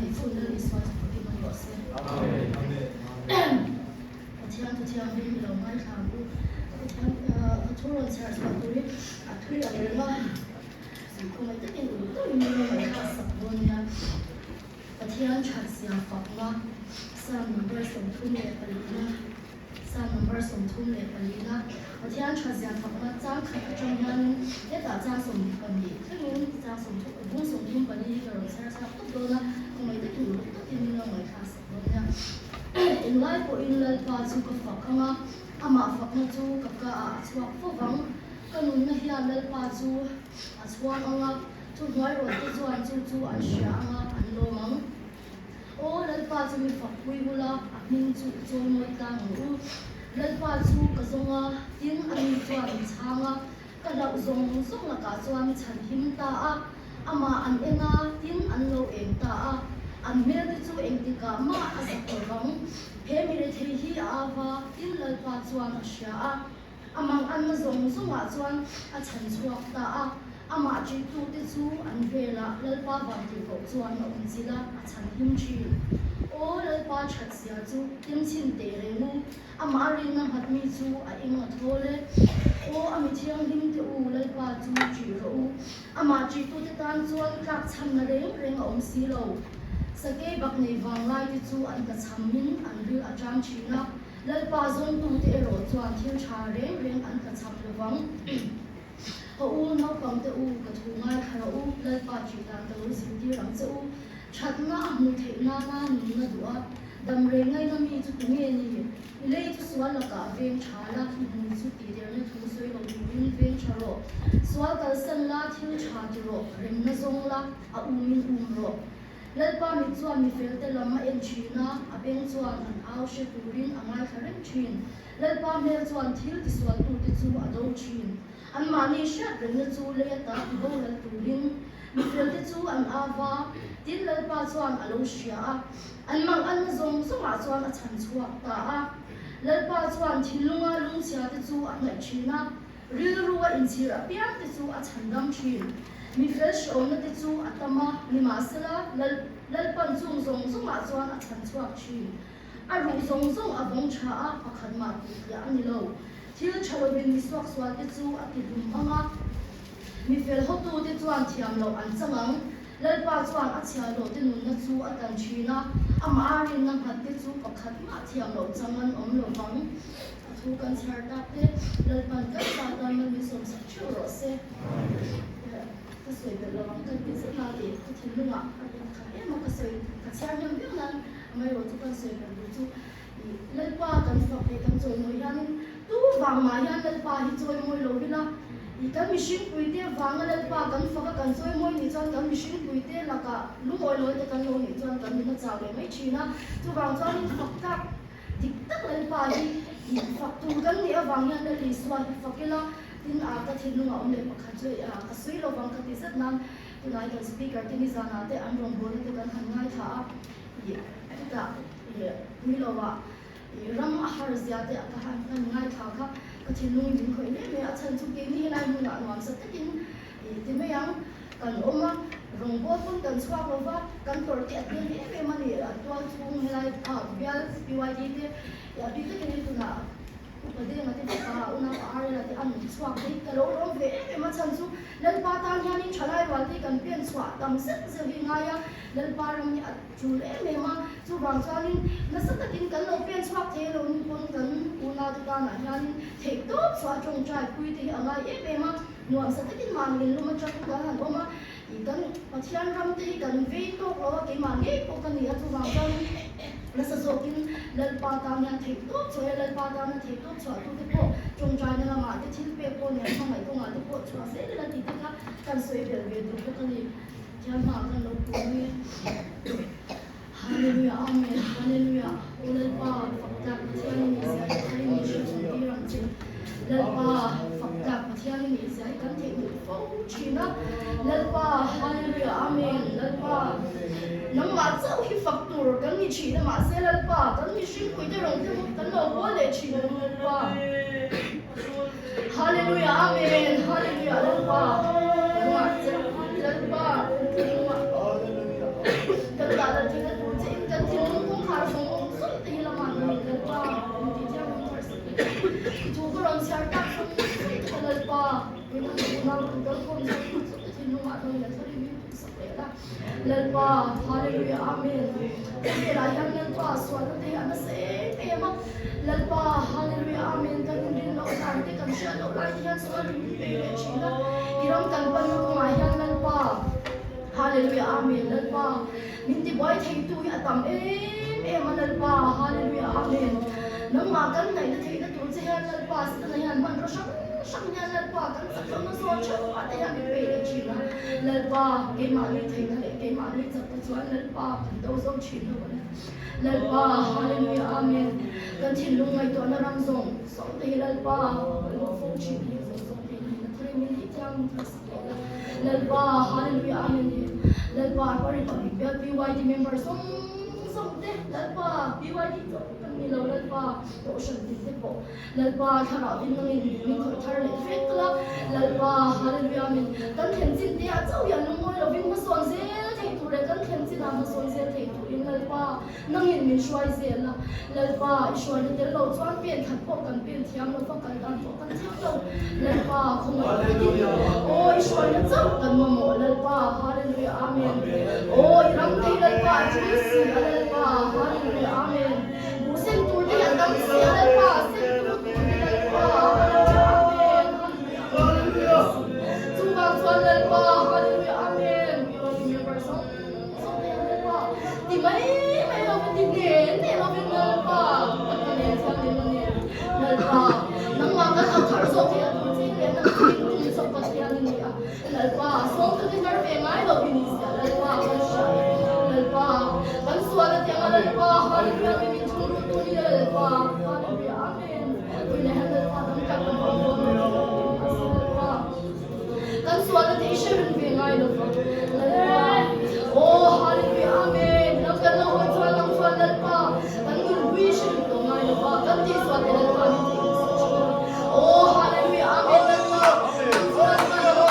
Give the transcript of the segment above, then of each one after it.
ni chu na ni swa chu ki man lo se amen thiam tu thiam ni lo mai kha bu thiam thu ron char swa tu ri a thuri a le ma ko mai ta ken u to ni lo mai kha sa bo nia thiam chat sia fa ma sa number som thu ne palina sa number som thu ne palina thiam chat sia fa ma chang kha chang yan ye ta chang som pa ni thing chang som thu bu som thu pa ni ka ron char sa to do na ko mai ta ken u to ni lo mai kha sa bo nia in life ko in lal pa chu ka fa khanga ama fa na chu ka ka a chwa fo wang kanun na hian lal pa chu a chwa anga chu hoi ro te chuan chu an sha anga an lo mang o lal pa chu mi fa pui bula a ning chu choi moi ta ngu lal pa chu ka zonga tin ani chuan changa ka dau zong zong la ka chuan chan him ta a ama an enga tin an lo em ta a an mel te chu eng ti ka ma a sa ko wang he mi re thei hi ava tin lal pa chuan a sha a amang an na zong zong a chuan a chan chuak ta a ama chi tu te chu an vela lal pa ba ti ko chuan a um chila a chan him chi o lal pa that sia chu tim chin te re nu ama rin na hat mi chu a ing a thole o ami thiang him te u lal pa chu chi ro u ama chi tu te tan chuan tlak chhan na reng reng a om si lo sake bak nei wang lai ti chu an ka chamin an ril a tang thina lal pa zon tu te ro chuan thil tha reng reng an ka cham le wang ho u no pang te u ka thu ngai khara u lal pa chi tan te u sin ti rang che u that na mu the na na ni na duwa dam re ngai na mi chu tu nge ni le chu swal la ka veng tha la thu mu chu ti der ne thu soi lo ni min veng tha ro swal kal san la thil tha ti ro rem na zong la a min ro lal pa mi chuan mi fel te lama en thina a beng chuan an au she turin angai kharem thin lal pa mel chuan thil ti swal tu ti chu a do thin an mani sha reng na chu le ta bo lal turin mi fel te chu an ava tin lal pa chuan a lo shia a an mang an zong zong a chuan a chan chuak ta a lal pa chuan thilunga lung sia te chu a ngai thina ril ruwa in chir a piang te chu a chan dam thin mi fresh on na te chu atama mi masala lal pan chung zong zong a chuan a chan chuak thin a ru zong zong a bong tha a pakhat ma ti ya ani lo thil thalo bin mi swak swal te chu a ti dum anga mi fel ho tu te chuan thiam lo an changang lal pa chuan a chia lo te nun na chu a tan thina ama rin na phat te chu pakhat ma thiam lo changan om lo wang thu kan char ta te lal pan ka sa ta man mi som sa chu ro se ka soi be lo ang kan pin sa na ti ka thin lunga ka e ma ka soi ka char nyam bi nan mai ro chu kan soi be lu chu lal pa kan fa pe kan choi noi yan tu wang ma yan lal pa hi choi moi lo bi la i kan machine puite wang lal pa kan fa ka kan choi moi ni chon kan machine puite la ka lu moi lo te kan lo ni chon kan ni na chaw le mai thina chu wang chon ni fak ka dik tak lal pa hi fak tu kan ni awang yan le li swa hi fakila tin a ka thin lunga om le pakha choi a ka sui lo wang ka ti sat nan tu nai ka speaker ti ni zana te an rong bol te kan han ngai tha ye ta ye mi lo wa ram a har zia te ka han ngai tha kha ka thin lung din khoi le me a chan chu ke ni lai mu na nuam sa takin ti me yang kan oma rong bo pun kan chwa lo wa kan tor te te he me mani a twal chung lai a bial pyd te ya bi te ni tu na pwede nga ti pa una are la ti an chwa te ka lo rom ve me ma chan chu lal pa tan hian in thalai wal ti kan pian chwa tam set se hi nga ya lal pa ram ni a chu le me ma chu wang chuan in na sa takin kan lo pian chwa the lo ni pon kan una tu ta na hian in thek to chwa chong trai pui ti anga e me ma nuam sa takin man lin lu ma cha ku kan han oma i kan pathian ram te kan ve to lo ke ma nge ko kan ni a chu wang chuan nasa zokin lal pa ta nya thek to choi lal pa ta na thek to chwa tu te po chong trai na ma te thil pe po ne ma mai ko nga te po chwa se la ti ta ka kan soi bel ve tu ko kan ni jam ma kan lo pu ni hallelujah amen hallelujah o lal pa fakta pathian ni sa thai ni shi ti ram che lal pa fakta pathian ni sa kan thek ni fo china lal pa hallelujah amen lal pa nang ma chau hi factor kan ni chi na ma se lal pa kan ni shin pui te rong te kan lo bo le chi na lal pa hallelujah amen hallelujah lal pa ma chau lal pa kan ta sarta lalpa unang telefon tinunga dong ya sorry mi sakela lalpa hallelujah amen kirayan lalpa swara te anase tema lalpa hallelujah amen kan din lo tante kan sha lo lai yan swara pe china iram kan pan ko mayan lalpa hallelujah amen lalpa minti boy thei tu ya tam lalpa hallelujah amen nang makan nai da thei da tu che han lalpa sa na yan man ro sang yan lalpa kan sa no so cha pa ta yan pe china lalpa ke ma ni thei na le ke ma ni cha ta chuan lalpa do so chin lo lalpa hallelujah amen kan chin lu ngai to na ram zong so te lalpa lo fo chin ni so te na thre mi ni chang lalpa hallelujah amen lalpa pari pa BYD members som te lalpa BYD to kan ni lo lalpa to shan ti te po lalpa thara din nang ni ko thar le fet la lalpa hallelujah amen kan khen chin te a chau yan mo lo ving ma son se thei tu re kan khen chin a ma son se thei tu in lalpa nang in min shwai se la lalpa shwai ni te lo chuan pian khat po kan pian thiam lo to kan dan to kan thiam lo lalpa khong oi shwai na chau kan mo lalpa hallelujah amen oi ram te lalpa Jesus lalpa hallelujah amen musen tu te adam se lalpa sen tu lalpa amen hallelujah chuang chuan lalpa hallelujah amen you remember song te lalpa ti mai lo ti ne lo lalpa ne chuan ne lalpa nang ma kan au thar so te tu ti ne nang ti so pa ti an ni a lalpa so tu ti har pe mai lo ni sa lalpa kan sha lalpa kan suara ti ang lalpa hallelujah mi churu tu ni lalpa hallelujah amen oi le lalpa kan ka kan lalpa kan suara ti shirin pe ngai lo lalpa oh hallelujah amen nang kan lo chuan nang chuan lalpa kan gur wi shirin to ngai lo kan ti suara lalpa ni oh hallelujah amen lalpa nang chuan kan lo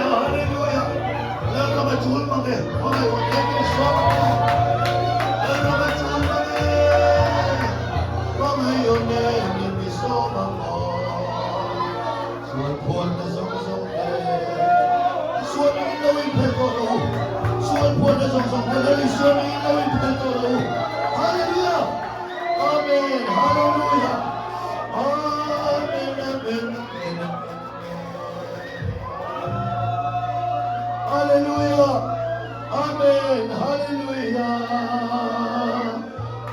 Hallelujah. Let them adore my name. Okay, what can you show me? Let them adore my name. From your name, you be so much more. So I put the songs on there. So I know in Pedro. So I put the songs on there. So I know in Pedro. Hallelujah. Amen. Hallelujah. Amen. Amen. Amen. Hallelujah. Amen. Hallelujah.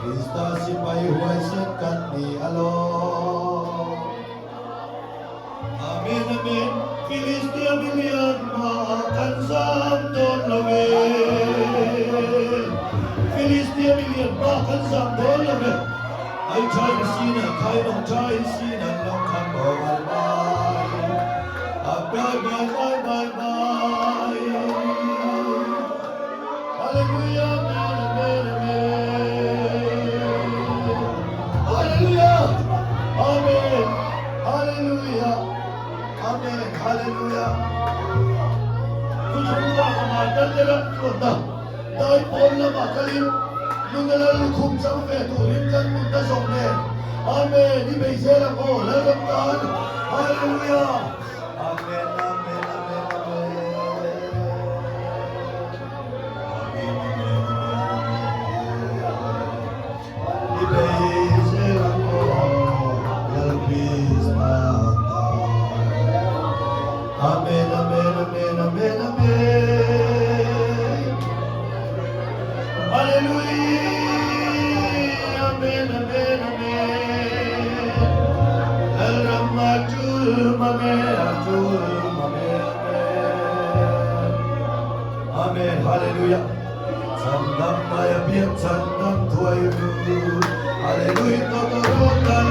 Kristus ipaihuwaisakan ni alone. Amen. Amen. Filistia milian makan samdon lawe. Filistia milian makan samdon lawe. Ay tayo sina, long come bye bye. Bye bye bye bye bye. Hallelujah, amen, amen. Hallelujah, amen, hallelujah, amen, hallelujah. Kuchunga kamada jera kota, dai polla makalim, nungala lukum sampe tulim jan mutta somne. Amen, di beisera ko, lalam tahan. Hallelujah. Amen, amen, amen, amen. Amen, amen, amen, amen, amen. Hallelujah. Amen, amen, amen. Ramatul mame, atul mame, amen. Amen, hallelujah. Sandam maya biak sandam tuayu. Hallelujah, totoro dan